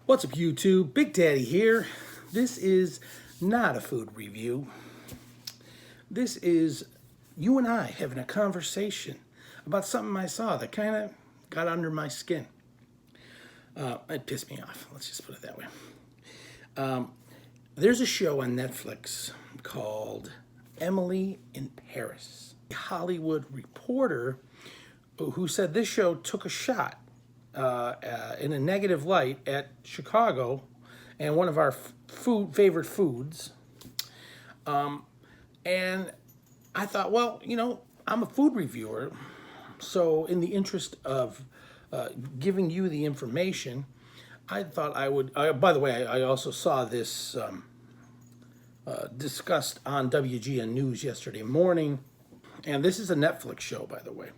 What's up, YouTube? Big Daddy here. This is not a food review. This is you and I having a conversation about something I saw that kind of got under my skin. It pissed me off. Let's just put it that way. There's a show on Netflix called Emily in Paris. A Hollywood reporter who said this show took a shot in a negative light at Chicago and one of our favorite foods. And I thought, well, I'm a food reviewer, so in the interest of giving you the information, I thought I would. By the way, I also saw this discussed on WGN News yesterday morning, and this is a Netflix show, by the way.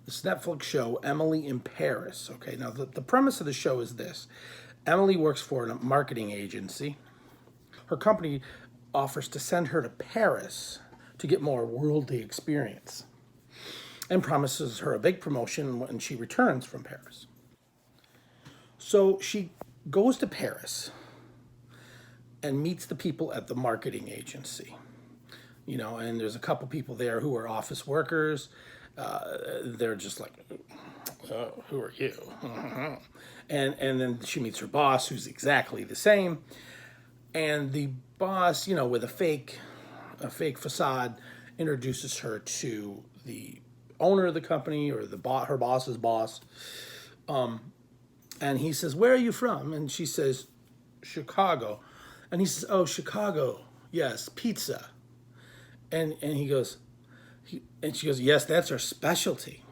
This Netflix show, Emily in Paris. Okay, now the premise of the show is this. Emily works for a marketing agency. Her company offers to send her to Paris to get more worldly experience and promises her a big promotion when she returns from Paris. So she goes to Paris and meets the people at the marketing agency. And there's a couple people there who are office workers. They're just like, who are you? And then she meets her boss, who's exactly the same. And the boss, with a fake facade, introduces her to the owner of the company or her boss's boss. And he says, "Where are you from?" And she says, "Chicago." And he says, "Oh, Chicago, yes, pizza." And he goes. And she goes, "Yes, that's our specialty."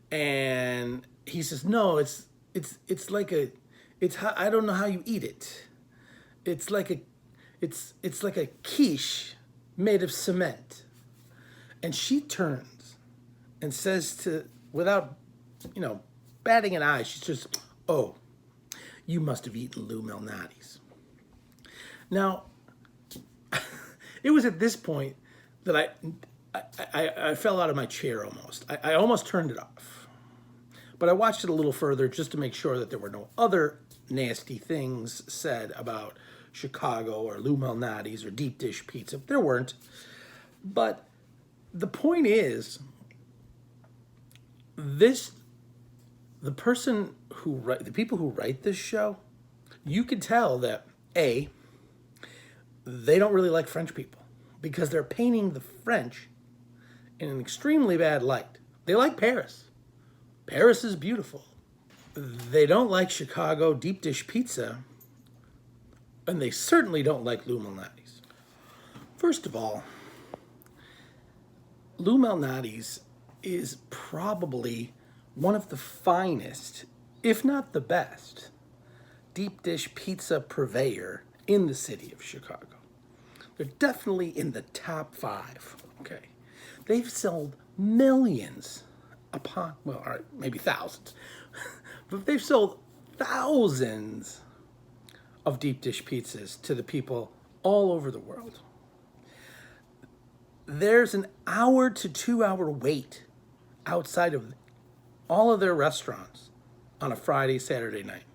And he says, "No, it's I don't know how you eat it. It's like a quiche made of cement." And she turns and says without, batting an eye, she says, "Oh, you must have eaten Lou Malnati's." Now, it was at this point that I fell out of my chair almost. I almost turned it off. But I watched it a little further just to make sure that there were no other nasty things said about Chicago or Lou Malnati's or deep dish pizza. There weren't. But the point is, the people who write this show, you can tell that, A, they don't really like French people because they're painting the French in an extremely bad light. They like Paris. Paris is beautiful. They don't like Chicago deep dish pizza, and they certainly don't like Lou Malnati's. First of all, Lou Malnati's is probably one of the finest, if not the best, deep dish pizza purveyor in the city of Chicago. They're definitely in the top 5, okay? They've sold millions maybe thousands, but they've sold thousands of deep dish pizzas to the people all over the world. There's an hour to 2 hour wait outside of all of their restaurants on a Friday, Saturday night,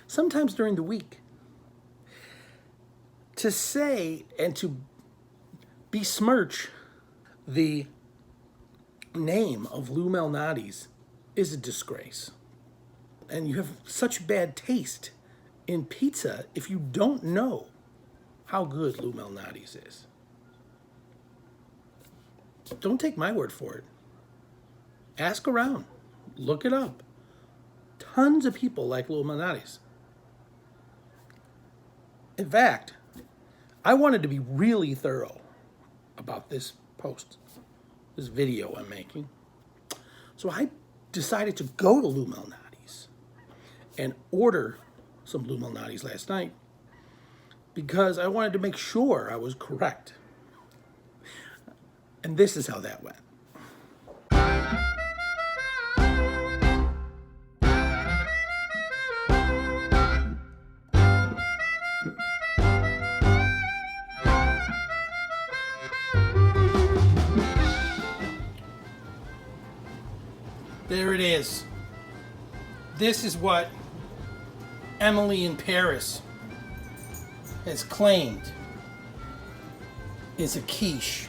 sometimes during the week. To say and to besmirch the name of Lou Malnati's is a disgrace. And you have such bad taste in pizza if you don't know how good Lou Malnati's is. Don't take my word for it. Ask around. Look it up. Tons of people like Lou Malnati's. In fact, I wanted to be really thorough about this video I'm making. So I decided to go to Lou Malnati's and order some Lou Malnati's last night because I wanted to make sure I was correct. And this is how that went. There it is. This is what Emily in Paris has claimed is a quiche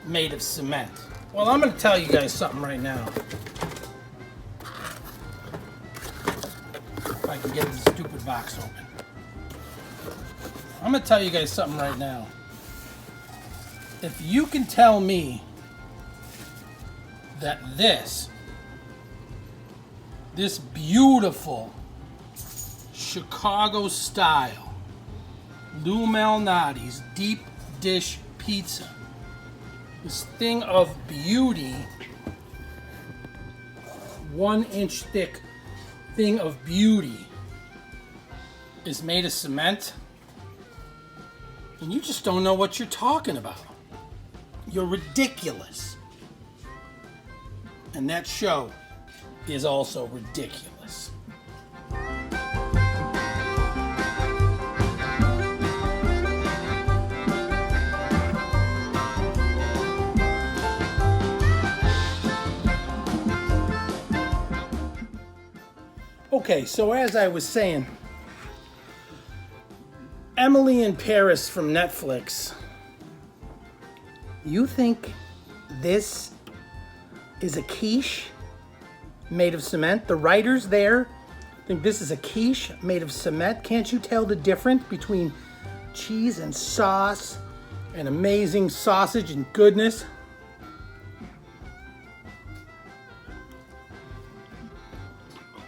made of cement. Well, I'm going to tell you guys something right now. If I can get this stupid box open. I'm going to tell you guys something right now. If you can tell me that this beautiful Chicago style Lou Malnati's deep dish pizza, this thing of beauty, 1 inch thick thing of beauty, is made of cement, and you just don't know what you're talking about. You're ridiculous. And that show is also ridiculous. Okay, so as I was saying, Emily in Paris from Netflix, you think this is a quiche made of cement? The writers there think this is a quiche made of cement? Can't you tell the difference between cheese and sauce and amazing sausage and goodness?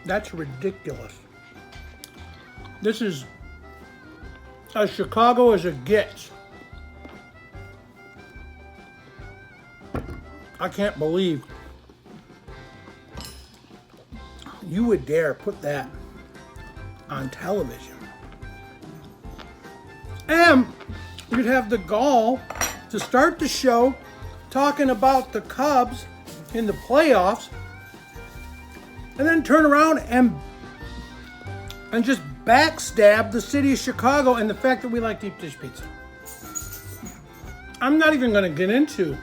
That's ridiculous. This is as Chicago as it gets. I can't believe you would dare put that on television. And you'd have the gall to start the show talking about the Cubs in the playoffs, and then turn around and just backstab the city of Chicago and the fact that we like deep dish pizza. I'm not even going to get into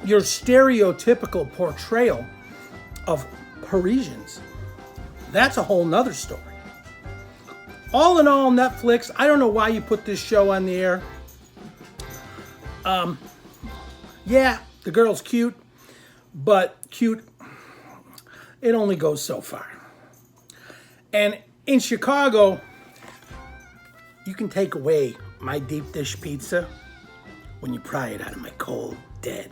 your stereotypical portrayal of Parisians. That's a whole nother story. All in all, Netflix, I don't know why you put this show on the air. Yeah, the girl's cute, but cute, it only goes so far. And in Chicago, you can take away my deep dish pizza when you pry it out of my cold, dead